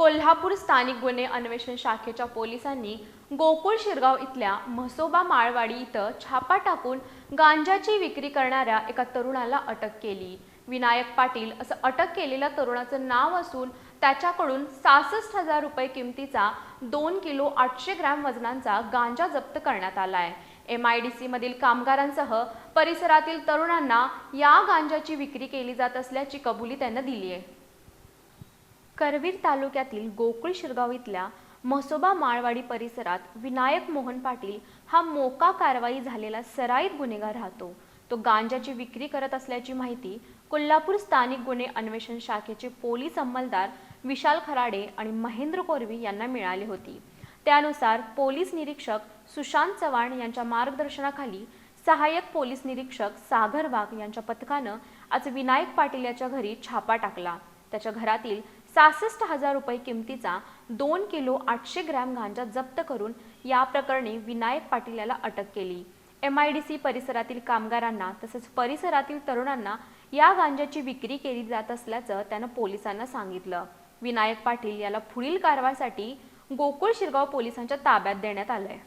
कोल्हापूर स्थानिक गुन्हे अन्वेषण शाखेच्या पोलिसांनी गोकुळ शिरगाव इथल्या म्हसोबा माळवाडी इथं छापा टाकून गांजाची विक्री करणाऱ्या एका तरुणाला अटक केली। विनायक पाटील असं अटक केलेल्या तरुणाचं नाव असून त्याच्याकडून 66,000 रुपये किमतीचा 2 किलो 800 ग्रॅम वजनांचा गांजा जप्त करण्यात आलाय। MIDC मधील कामगारांसह परिसरातील तरुणांना या गांजाची विक्री केली जात असल्याची कबुली त्यानं दिली आहे। करवीर तालुक्यातील गोकुळ शिरगाव इथल्या म्हसोबा माळवाडी परिसरात विनायक मोहन पाटील हा मोका कारवाई झालेला सराईत गुन्हेगार राहतो। तो गांजाची विक्री करत असल्याची माहिती कोल्हापूर स्थानिक गुन्हे अन्वेषण शाखेचे पोलीस अंमलदार विशाल खराडे आणि महेंद्र कोरवी यांना मिळाली होती। त्यानुसार पोलीस निरीक्षक सुशांत चव्हाण यांच्या मार्गदर्शनाखाली सहाय्यक पोलीस निरीक्षक सागर वाघ यांच्या पथकानं आज विनायक पाटील याच्या घरी छापा टाकला। त्याच्या घरातील 66,000 रुपये किमतीचा 2 किलो 800 ग्रॅम गांजा जप्त करून या प्रकरणी विनायक पाटील याला अटक केली। MIDC परिसरातील कामगारांना तसेच परिसरातील तरुणांना या गांजाची विक्री केली जात असल्याचं त्यानं पोलिसांना सांगितलं। विनायक पाटील याला पुढील कारवाईसाठी गोकुळ शिरगाव पोलिसांच्या ताब्यात देण्यात आलंय।